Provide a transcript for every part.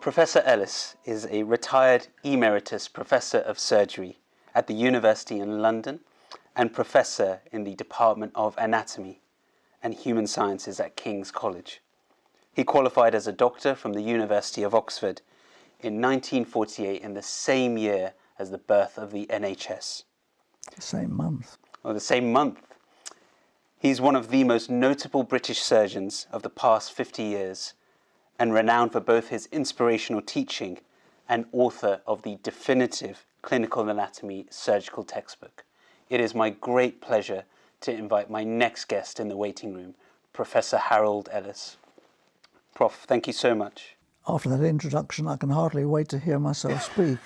Professor Ellis is a retired emeritus professor of surgery at the University in London and professor in the Department of Anatomy and Human Sciences at King's College. He qualified as a doctor from the University of Oxford in 1948, in the same year as the birth of the NHS. The same month. Or the same month. He's one of the most notable British surgeons of the past 50 years and renowned for both his inspirational teaching and author of the definitive clinical anatomy surgical textbook. It is my great pleasure to invite my next guest in the waiting room, Professor Harold Ellis. Prof, thank you so much. After that introduction, I can hardly wait to hear myself speak.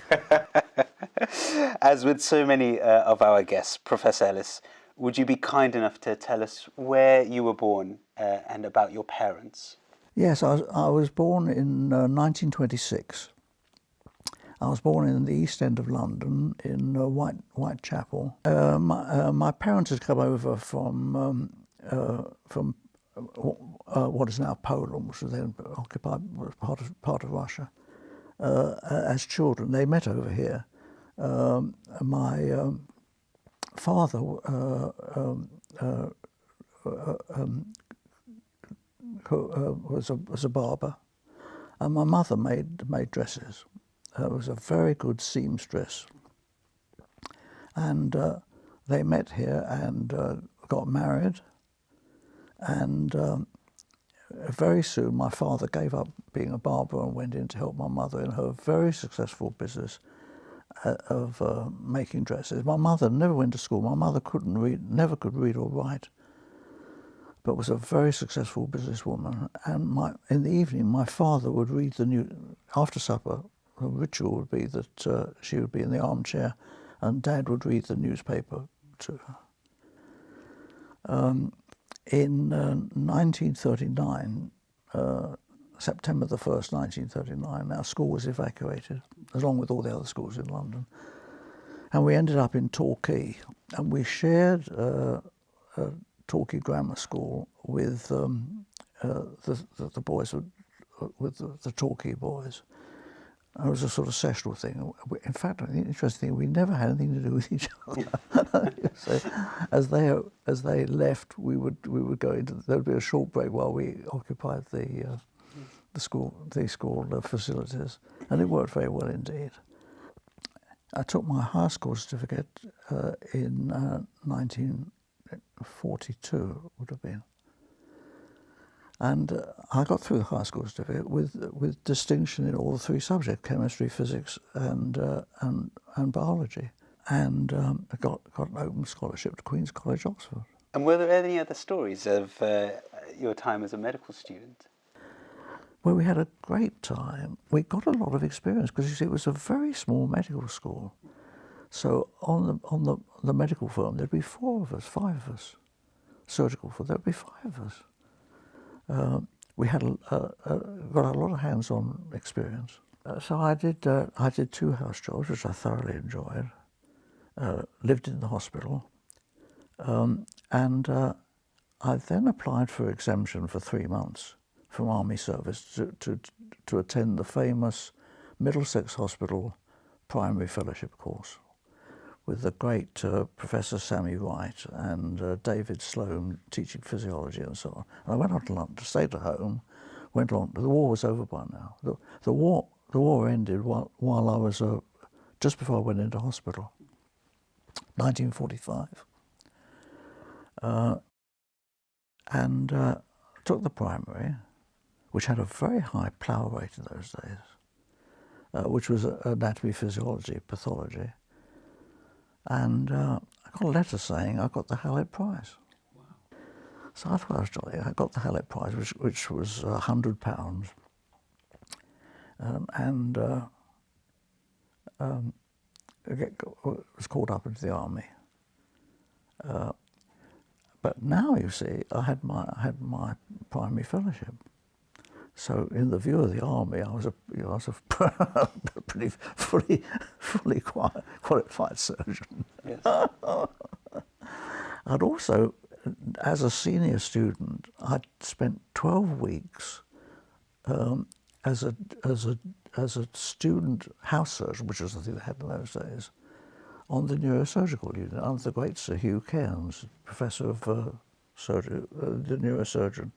As with so many of our guests, Professor Ellis, would you be kind enough to tell us where you were born and about your parents? Yes, I was born in 1926. I was born in the East End of London, in Whitechapel. My parents had come over from what is now Poland, which was then occupied, was part of Russia. As children, they met over here. My father was a barber, and my mother made dresses. Was a very good seamstress, and they met here and got married, and very soon my father gave up being a barber and went in to help my mother in her very successful business of making dresses. My mother never went to school. My mother never could read or write, but was a very successful businesswoman. And in the evening, my father would read the news after supper. The ritual would be that she would be in the armchair and Dad would read the newspaper to her. In 1939, September the 1st, 1939, our school was evacuated, along with all the other schools in London. And we ended up in Torquay, and we shared Torquay Grammar School with the boys, with the Torquay boys. It was a sort of sessional thing. In fact, the interesting thing, we never had anything to do with each other. So, as they left, we would go into. There would be a short break while we occupied the school facilities, and it worked very well indeed. I took my high school certificate in 1942. Would have been. And I got through the high school certificate with distinction in all the three subjects: chemistry, physics, and biology. And I got an open scholarship to Queen's College, Oxford. And were there any other stories of your time as a medical student? Well, we had a great time. We got a lot of experience because, you see, it was a very small medical school. So on the medical firm, there'd be 5 of us. Surgical firm, there'd be 5 of us. We had got a lot of hands-on experience. So I did 2 house jobs, which I thoroughly enjoyed. Lived in the hospital, and I then applied for exemption for 3 months from army service to attend the famous Middlesex Hospital primary fellowship course with the great Professor Sammy Wright and David Sloan teaching physiology and so on. And I went on to London, stayed at home, went on. The war was over by now. The war ended while I was just before I went into hospital, 1945, and took the primary, which had a very high plough rate in those days, which was anatomy, physiology, pathology. And I got a letter saying I got the Hallett Prize. Wow. So I thought I was jolly. I got the Hallett Prize, which was £100, and was called up into the army. But now, you see, I had my primary fellowship. So, in the view of the army, I was a pretty fully qualified surgeon. Yes. I'd also, as a senior student, I'd spent 12 weeks as a as a student house surgeon, which was the thing they had in those days, on the neurosurgical unit under the great Sir Hugh Cairns, Professor of surgery, the neurosurgeon,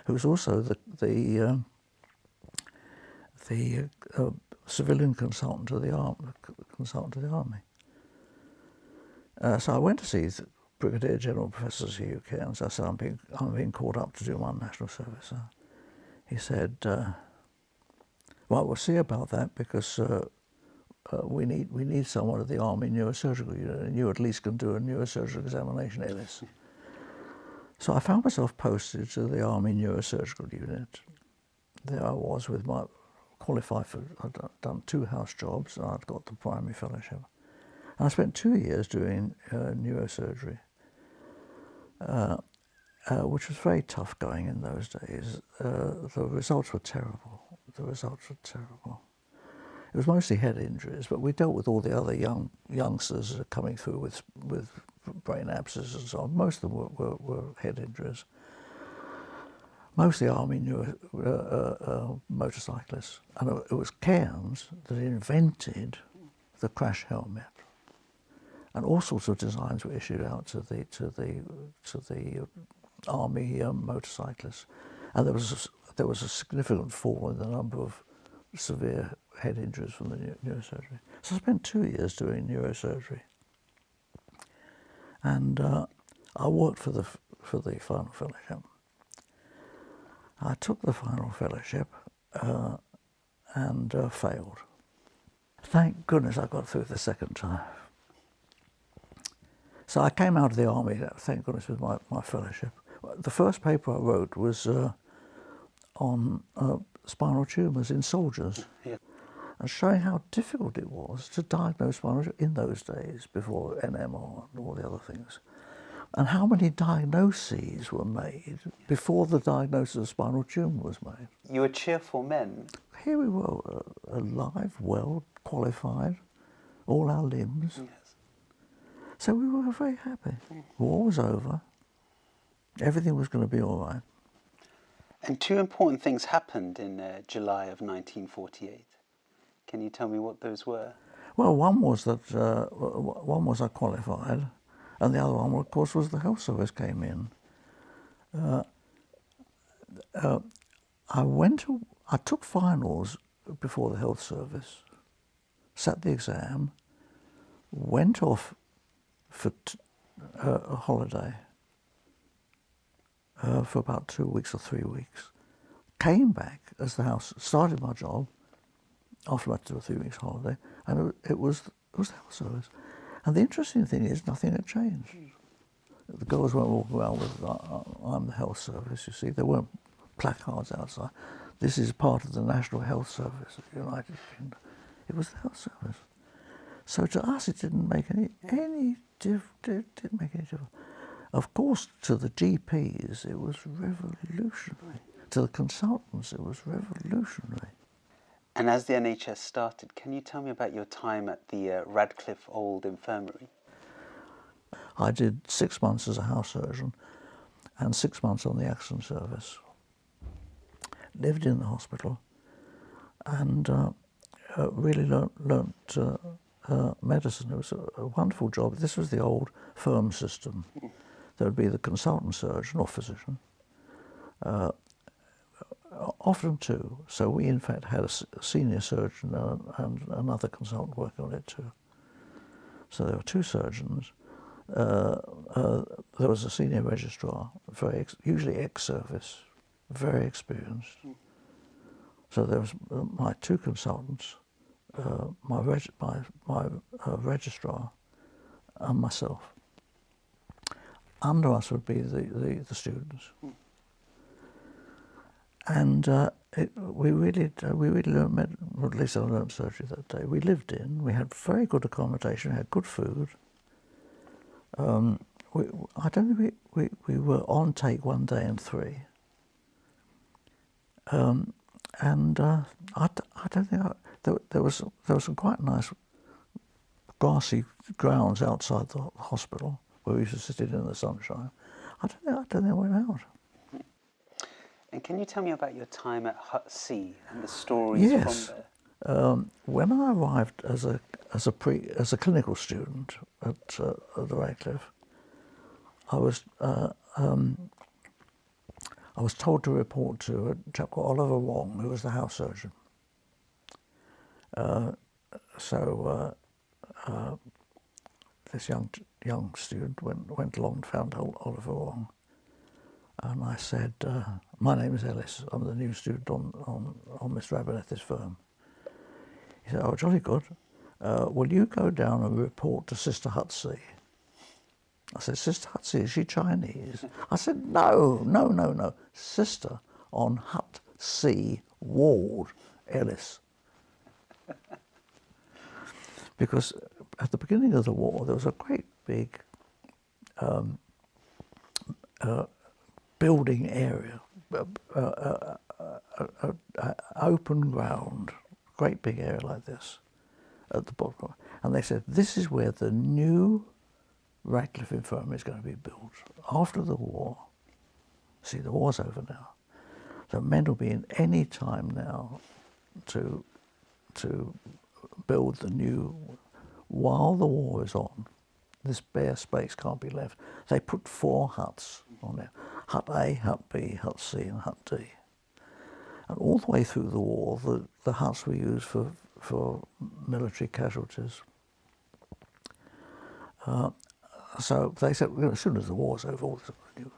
who was also the civilian consultant to the army. So I went to see Brigadier General Professor Hugh Cairns. I said, I'm being called up to do my national service. He said, well, we'll see about that, because we need someone at the Army neurosurgical unit, and you at least can do a neurosurgical examination, Ellis. So I found myself posted to the Army neurosurgical unit. There I was with my qualified for, I'd done 2 house jobs, and I'd got the primary fellowship. And I spent 2 years doing neurosurgery, which was very tough going in those days. The results were terrible. It was mostly head injuries, but we dealt with all the other youngsters that are coming through with brain abscesses and so on. Most of them were head injuries. Mostly Army motorcyclists. And it was Cairns that invented the crash helmet. And all sorts of designs were issued out to the Army motorcyclists. And there was a significant fall in the number of severe head injuries from the neurosurgery. So I spent 2 years doing neurosurgery, and I worked for the final fellowship. I took the final fellowship and failed. Thank goodness I got through the second time. So I came out of the army, thank goodness, with my fellowship. The first paper I wrote was on spinal tumours in soldiers, Yeah. and showing how difficult it was to diagnose spinal tumours in those days, before NMR and all the other things, and how many diagnoses were made before the diagnosis of spinal tumour was made. You were cheerful men. Here we were, alive, well, qualified, all our limbs. Yes. So we were very happy. War was over. Everything was going to be all right. And 2 important things happened in July of 1948. Can you tell me what those were? Well, one was I qualified, and the other one, of course, was the health service came in. I took finals before the health service, sat the exam, went off for a holiday for about 2 weeks or 3 weeks, came back as the house, started my job after about 2 or 3 weeks holiday, and it was the health service. And the interesting thing is, nothing had changed. The girls weren't walking around with, I'm the health service, you see. There weren't placards outside. This is part of the National Health Service of the United Kingdom. It was the health service. So to us, it didn't make any difference. Of course, to the GPs, it was revolutionary. To the consultants, it was revolutionary. And as the NHS started, can you tell me about your time at the Radcliffe Old Infirmary? I did 6 months as a house surgeon and 6 months on the accident service. Lived in the hospital and really learnt medicine. It was a wonderful job. This was the old firm system. There would be the consultant surgeon or physician, often two. So we in fact had a senior surgeon and another consultant working on it too. So there were 2 surgeons. There was a senior registrar, usually ex-service, very experienced. So there was my 2 consultants, my registrar, and myself. Under us would be the students. And we really learned, or at least I learned surgery that day. We lived in, we had very good accommodation, had good food. I don't think we were on take 1 day and 3. And I don't think there was some quite nice grassy grounds outside the hospital where we used to sit in the sunshine. I don't think I went out. And can you tell me about your time at Hut C and the stories from there? When I arrived as a clinical student at the Radcliffe, I was told to report to a chap called Oliver Wong, who was the house surgeon. This young student went along and found Oliver Wong, and I said, "My name is Ellis. I'm the new student on Mr. Abernethy's firm." He said, "Oh, jolly good. Will you go down and report to Sister Hutsey?" I said, "Sister Hutsey, is she Chinese?" I said, No. Sister on Hut C Ward, Ellis. Because at the beginning of the war, there was a great big building area, open ground, great big area like this at the bottom. And they said, this is where the new Radcliffe Infirmary is going to be built after the war. See, the war's over now. So men will be in any time now to build the new. While the war is on, this bare space can't be left. They put 4 huts on there. Hut A, Hut B, Hut C and Hut D. And all the way through the war, the huts were used for military casualties. So they said, as soon as the war's over, all this will be new.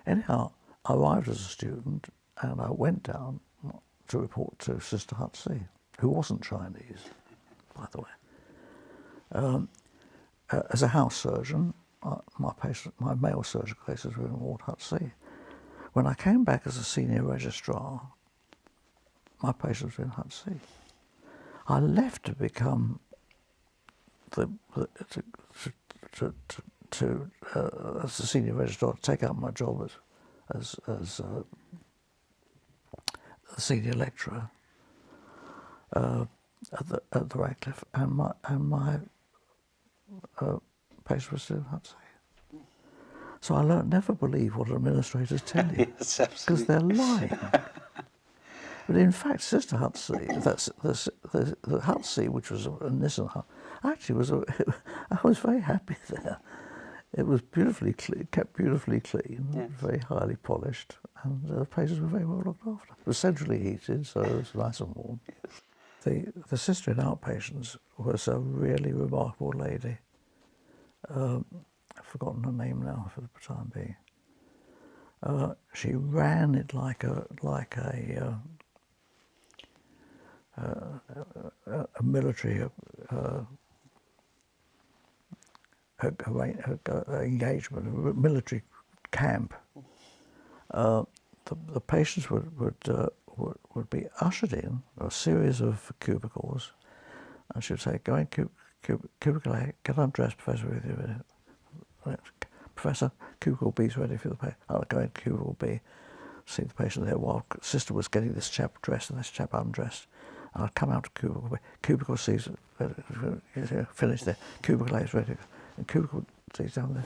Anyhow, I arrived as a student and I went down to report to Sister Hutsey, who wasn't Chinese, by the way. As a house surgeon, my male surgical cases were in Ward Hut C. When I came back as a senior registrar, my patients were in Hut C. I left to become as a senior registrar, to take up my job as a senior lecturer at the Radcliffe, and my patients were still in Hut C. So I learned never believe what administrators tell you, because they're lying. But in fact, Sister Hutsey, the Hutsey, which was a Nissan hut, actually I was very happy there. It was beautifully clean, kept beautifully clean, yes. Very highly polished, and the patients were very well looked after. It was centrally heated, so it was nice and warm. Yes. The sister in outpatients was a really remarkable lady. I've forgotten her name now for the time being. She ran it like a military engagement, a military camp. The patients would be ushered in a series of cubicles, and she would say, "Go in cubicle A, get undressed, Professor, with you. Professor, cubicle B is ready for the patient." I'll go in cubicle B, see the patient there while Sister was getting this chap dressed and this chap undressed. And I'd come out to cubicle B. Cubicle C is finished there. Cubicle A is ready. And cubicle C is down there.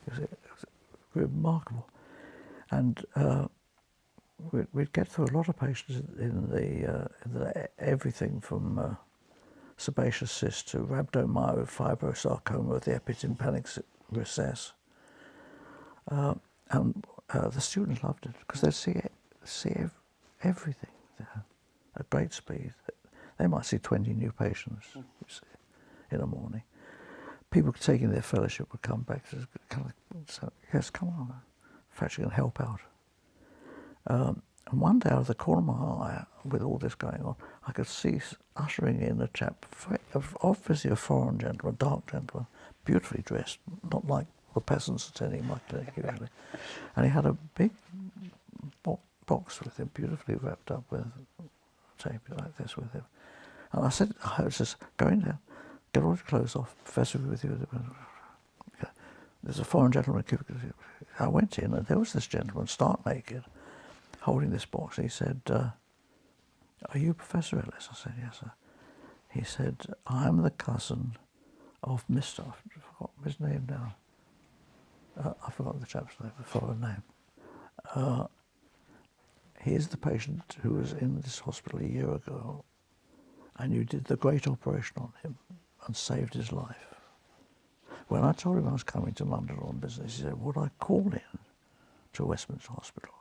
It was remarkable. And we'd get through a lot of patients in the everything from sebaceous cyst to rhabdomyofibrosarcoma with the epitympanic recess. And the students loved it because they'd see everything there at great speed. They might see 20 new patients in a morning. People taking their fellowship would come back to say, "Yes, come on, in fact, you can help out." And one day out of the corner of my eye, with all this going on, I could see ushering in a chap, obviously a foreign gentleman, dark gentleman, beautifully dressed, not like the peasants attending my clinic usually. And he had a big box with him, beautifully wrapped up with tape like this with him. And I was just going down, get all your clothes off, Professor with you. There's a foreign gentleman. I went in and there was this gentleman, stark naked, holding this box. He said, "Are you Professor Ellis?" I said, "Yes, sir." He said, "I'm the cousin of Mr. I forgot his name now. I forgot the chap's name, the foreign name. He is the patient who was in this hospital a year ago, and you did the great operation on him and saved his life. When I told him I was coming to London on business, he said, would I call in to Westminster Hospital,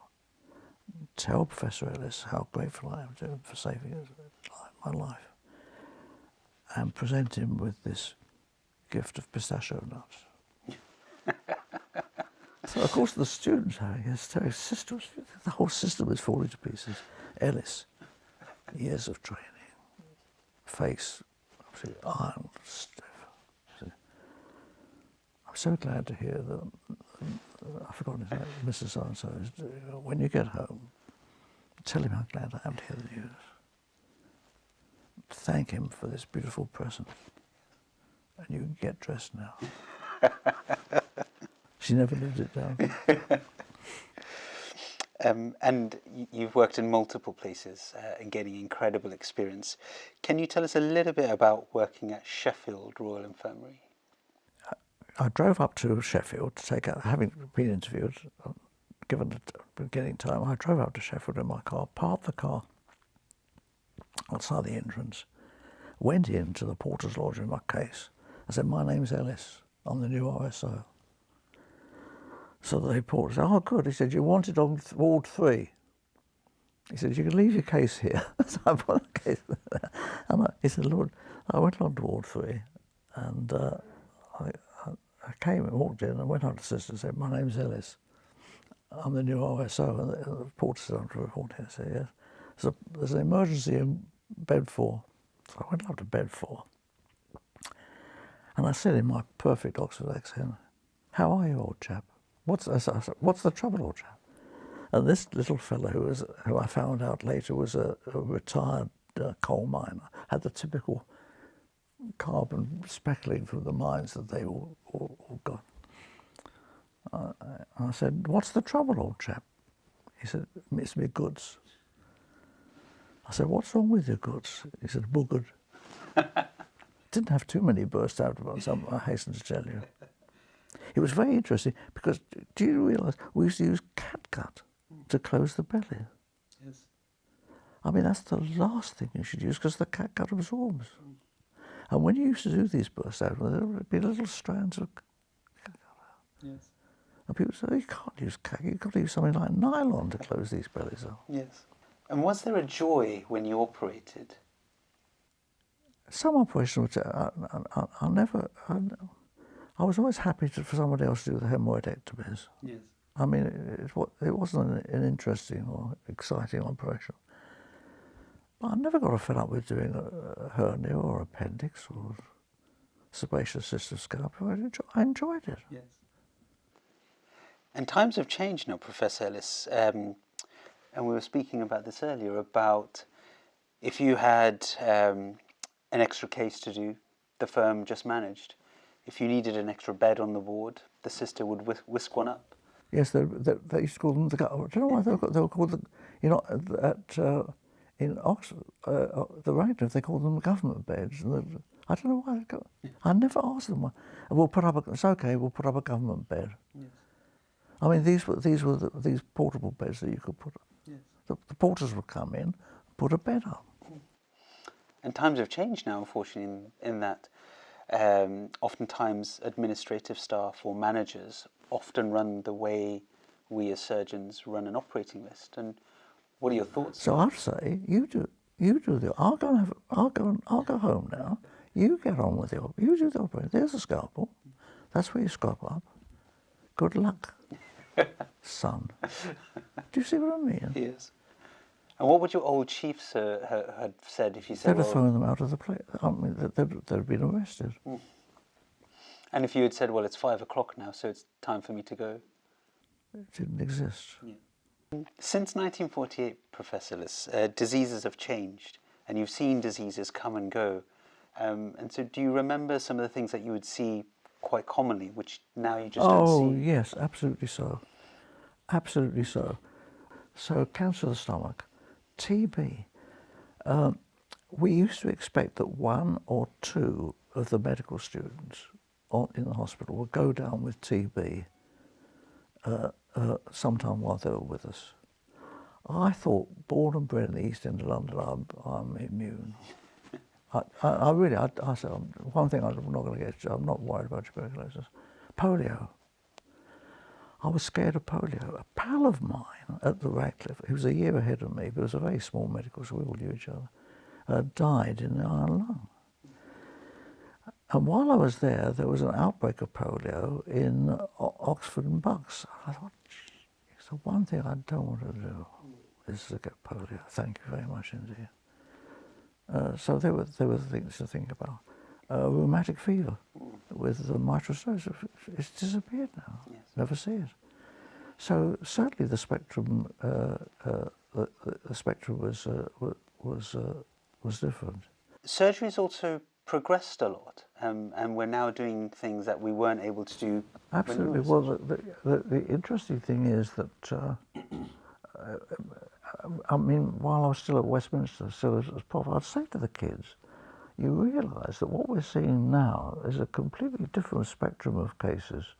tell Professor Ellis how grateful I am to him for saving my life, and present him with this gift of pistachio nuts. So, of course, the students, his sister, the whole system was falling to pieces. Ellis, years of training, face absolutely iron stiff. I'm so glad to hear that, I've forgotten his name, Mr. So-and-so, when you get home, tell him how glad I am to hear the news. Thank him for this beautiful present. And you can get dressed now. She never lived it down. And you've worked in multiple places and getting incredible experience. Can you tell us a little bit about working at Sheffield Royal Infirmary? I drove up to Sheffield to take out, having been interviewed, given the beginning time, I drove up to Sheffield in my car, parked the car outside the entrance, went into the porter's lodge in my case. I said, my name's Ellis, I'm the new RSO. So the reporter said, oh good, he said, you wanted on Ward 3. He said, you can leave your case here. So I put the case there. And he said, Lord, I went on to Ward 3 and I came and walked in and went up to the sister and said, my name's Ellis, I'm the new RSO. And the reporter said, I'm to report here. I said, yes. So there's an emergency in bed 4. So I went up to bed 4. And I said in my perfect Oxford accent, how are you, old chap? What's the trouble, old chap? And this little fellow, who I found out later was a retired coal miner, had the typical carbon speckling from the mines that they all got. I said, what's the trouble, old chap? He said, it's me goods. I said, what's wrong with your goods? He said, buggered. Didn't have too many burst out of us, I hasten to tell you. It was very interesting because, do you realise, we used to use catgut to close the belly. Yes. I mean, that's the last thing you should use because the catgut absorbs. And when you used to do these bursts out, there would be little strands of catgut out. Yes. And people say, oh, you can't use catgut, you've got to use something like nylon to close these bellies up. Yes. And was there a joy when you operated? Some operations, I was always happy for somebody else to do the hemorrhoidectomies. Yes. I mean, it wasn't an interesting or exciting operation. But I never got fed up with doing a hernia or appendix or sebaceous cyst of scalp. I enjoyed it. Yes. And times have changed now, Professor Ellis. And we were speaking about this earlier, about if you had an extra case to do, the firm just managed. If you needed an extra bed on the ward, the sister would whisk one up. Yes, they used to call them the. I don't know why they were called the. You know, in Oxford, the Rangers, they called them government beds. I don't know why they got. I never asked them why. We'll put up. It's okay. We'll put up a government bed. Yes. I mean, these were these portable beds that you could put up. Yes. The porters would come in, put a bed up. And times have changed now, unfortunately, in that oftentimes administrative staff or managers often run the way we as surgeons run an operating list. And what are your thoughts? So I'd say you do the. I'll go home now. You get on with it. You do the operation. There's a scalpel. That's where you scrub up. Good luck, son. Do you see what I mean? Yes. And what would your old chiefs have said if you said... They'd have thrown them out of the place. I mean, they'd have been arrested. Mm. And if you had said, well, it's 5 o'clock now, so it's time for me to go? It didn't exist. Yeah. Since 1948, Professor Ellis, diseases have changed, and you've seen diseases come and go. And so do you remember some of the things that you would see quite commonly, which now you just don't see? Oh, yes, absolutely so. Absolutely so. So cancer of the stomach, TB. We used to expect that 1 or 2 of the medical students in the hospital would go down with TB sometime while they were with us. I thought, born and bred in the East End of London, I'm immune. I said, one thing I'm not going to get, I'm not worried about tuberculosis. Polio. I was scared of polio. A pal of mine at the Radcliffe, who was a year ahead of me, but it was a very small medical school, we all knew each other, died in the iron lung. And while I was there was an outbreak of polio in Oxford and Bucks. I thought, it's the one thing I don't want to do is to get polio. Thank you very much indeed. So there were things to think about. Rheumatic fever with the mitral stenosis, it's disappeared now. Yes. Never see it. So certainly the spectrum, was different. Surgery's also progressed a lot, and we're now doing things that we weren't able to do. Absolutely. Well, the interesting thing is that. I mean, while I was still at Westminster, still as prof, I'd say to the kids, you realise that what we're seeing now is a completely different spectrum of cases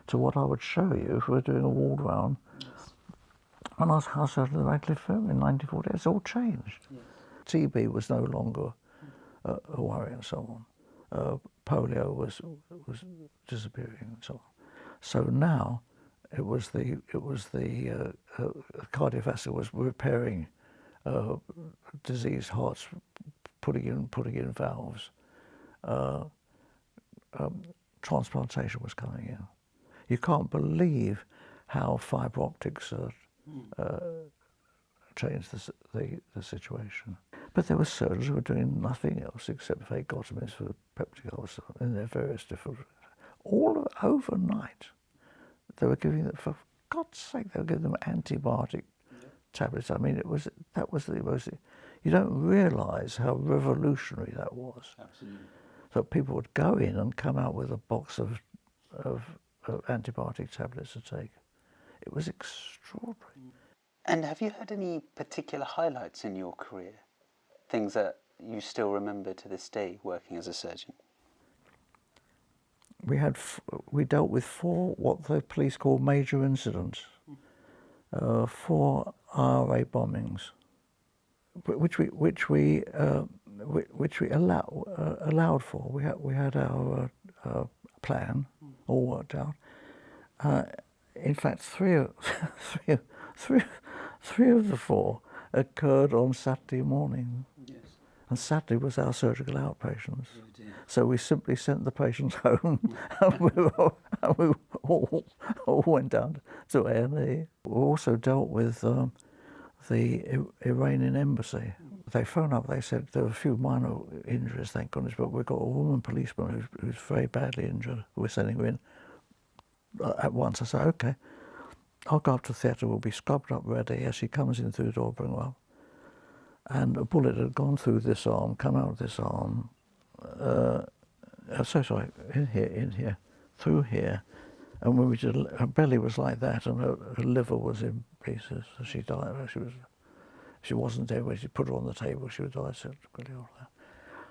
to what I would show you if we were doing a ward round. Yes. When I was house out of the Radcliffe Infirmary in 1948, it's all changed. Yes. TB was no longer a worry and so on. Polio was disappearing and so on. So now it was the cardiovascular was repairing diseased hearts, putting in valves. Transplantation was coming in. You can't believe how fibre optics changed the situation. But there were surgeons who were doing nothing else except vagotomies for peptic ulcer in their various different. All overnight, they were giving them, for God's sake, they were giving them antibiotic tablets. I mean, that was the most. You don't realise how revolutionary that was. Absolutely. So people would go in and come out with a box of antibiotic tablets to take. It was extraordinary. And have you had any particular highlights in your career? Things that you still remember to this day working as a surgeon? We dealt with 4 what the police call major incidents, 4 IRA bombings, which we allowed for. We had our plan all worked out. In fact, three of the 4 occurred on Saturday morning. Yes. And Saturday was our surgical outpatients. Oh, so we simply sent the patients home and we all went down to A&E. We also dealt with the Iranian embassy. They phoned up, they said there were a few minor injuries, thank goodness, but we've got a woman policeman who's very badly injured. We're sending her in at once. I said, okay, I'll go up to the theatre, we'll be scrubbed up ready. As she comes in through the door, bring her up. And a bullet had gone through this arm, come out of this arm, in here, through here. And when we did, her belly was like that and her liver was in pieces. So she died. She wasn't dead when she put her on the table, she would die quickly off that.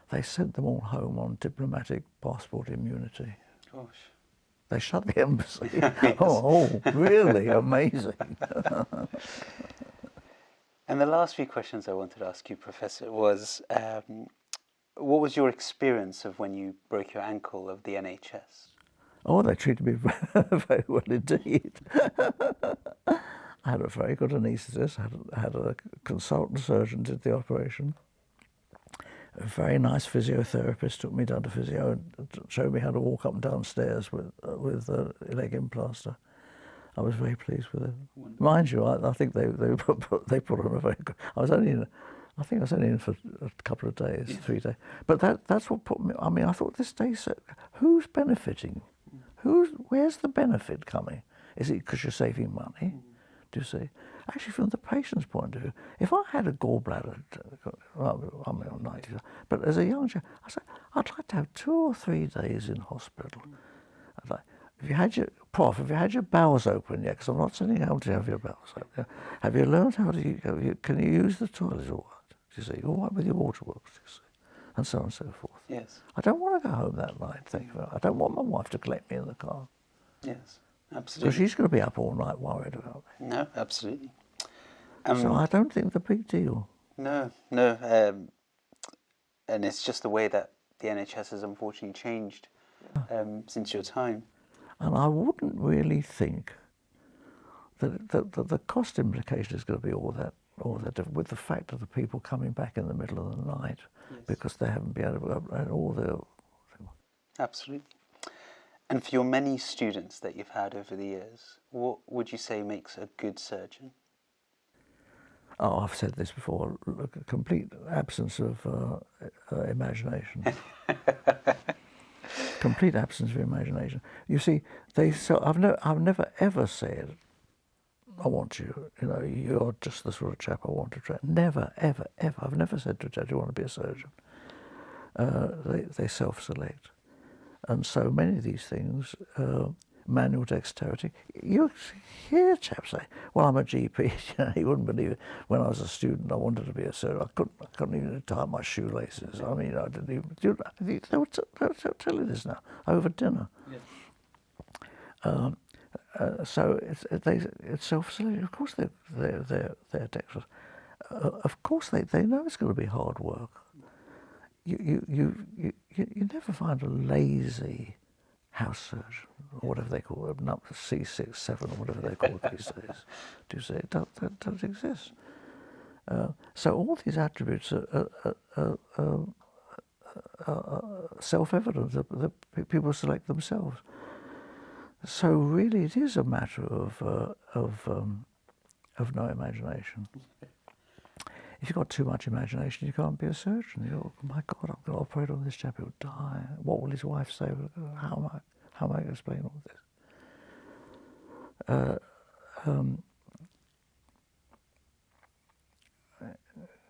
They sent them all home on diplomatic passport immunity. Gosh. They shut the embassy. Yes. Oh, really amazing. And the last few questions I wanted to ask you, Professor, was what was your experience of when you broke your ankle of the NHS? Oh, they treated me very well indeed. I had a very good anaesthetist, had a consultant surgeon did the operation. A very nice physiotherapist took me down to physio and showed me how to walk up and down stairs with a leg in plaster. I was very pleased with it. Wonderful. Mind you, I think they put on a very good. I think I was only in for a couple of days, yes. 3 days. But that's what put me. I mean, I thought this day said, who's benefiting? Where's the benefit coming? Is it because you're saving money? Do you see? Actually, from the patient's point of view, if I had a gallbladder, I'm 90, but as a young child, I said, I'd like to have 2 or 3 days in hospital. I'd like, if you had your bowels open yet, because I'm not sending you home to have your bowels open, have you learned how to, can you use the toilet or what? Do you see? All right with your waterworks, do you see? And so on and so forth. Yes. I don't want to go home that night, thank you. I don't want my wife to collect me in the car. Yes, absolutely. So she's going to be up all night worried about me. No, absolutely. So I don't think it's a big deal. No. And it's just the way that the NHS has unfortunately changed since your time. And I wouldn't really think that the cost implication is going to be all that different, with the fact of the people coming back in the middle of the night because they haven't been able to, and all the... Absolutely. And for your many students that you've had over the years, what would you say makes a good surgeon? Oh, I've said this before, a complete absence of imagination. Complete absence of imagination. You see, I've never ever said, I want you, you're just the sort of chap I want to train. Never, ever, ever. I've never said to a chap, do you want to be a surgeon? They self-select. And so many of these things, manual dexterity, you hear chaps say, well, I'm a GP. You wouldn't believe it. When I was a student, I wanted to be a surgeon. I couldn't even tie up my shoelaces. I mean, I didn't even... They'll tell you this now, over dinner. Yeah. So it's self-selection. Of course they're dexterous. Of course they know it's going to be hard work. You never find a lazy house surgeon, or whatever they call it, C6, 7, or whatever they call it these days. Do you say it does exist? So all these attributes are self-evident. That people select themselves. So really, it is a matter of no imagination. If you've got too much imagination, you can't be a surgeon. You go, oh my God, I'm going to operate on this chap, he'll die. What will his wife say? How am I going to explain all this?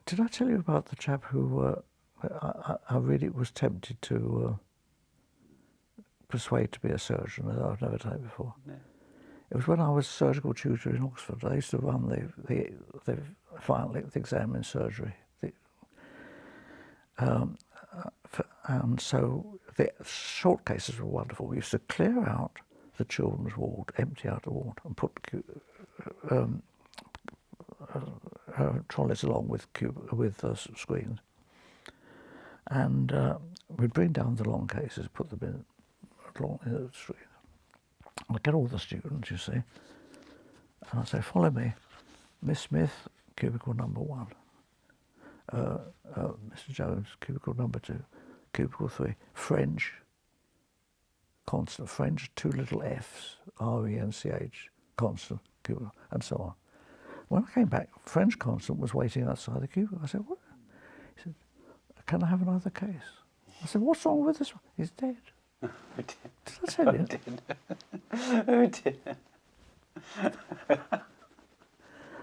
Did I tell you about the chap who I really was tempted to persuade to be a surgeon, that I've never done it before? No. It was when I was surgical tutor in Oxford. I used to run the final exam in surgery. And so the short cases were wonderful. We used to clear out the children's ward, empty out the ward, and put trolleys along with screens. And we'd bring down the long cases, put them in along the street. I'd get all the students, you see, and I'd say, follow me. Miss Smith, cubicle number 1. Mr. Jones, cubicle number 2. Cubicle 3. French, constant. French, 2 little F's, R-E-N-C-H, constant, cubicle, and so on. When I came back, French constant was waiting outside the cubicle. I said, what? He said, can I have another case? I said, what's wrong with this one? He's dead. Did I tell you? Who did?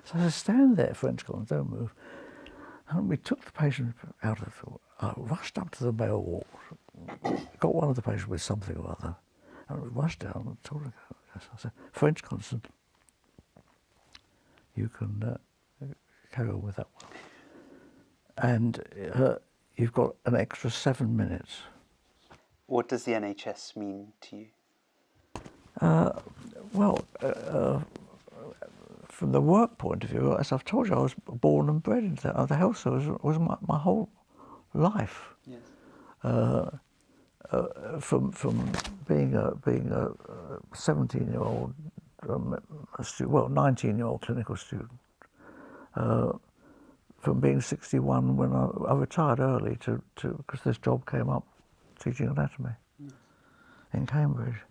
So I stand there, French constant, don't move. And we took the patient out of the... I rushed up to the male ward, got one of the patients with something or other, and we rushed down and told her, I said, French constant, you can carry on with that one. And you've got an extra 7 minutes. What does the NHS mean to you? From the work point of view, as I've told you, I was born and bred into that. The health service was my whole life. Yes. From being a 17-year-old, 19-year-old clinical student, from being 61 when I retired early to because this job came up teaching anatomy in Cambridge.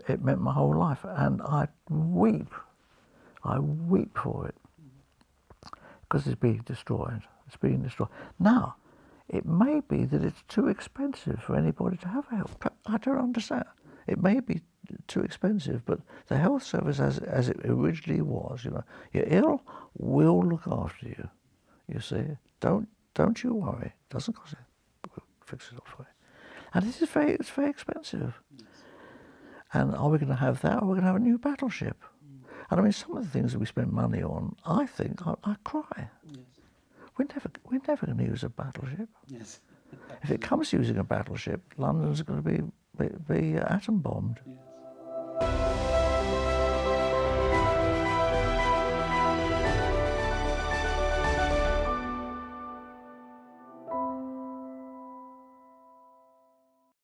It meant my whole life, and I weep for it, because it's being destroyed. It's being destroyed. Now, it may be that it's too expensive for anybody to have help. I don't understand. It may be too expensive, but the health service as it originally was, you're ill, we'll look after you. You see, don't you worry. It doesn't cost it. We'll fix it up for you. And this is it's very expensive. Yes. And are we going to have that, or are we going to have a new battleship? And I mean, some of the things that we spend money on, I think, I cry. Yes. We're never going to use a battleship. Yes. If it comes to using a battleship, London's going to be atom bombed. Yeah.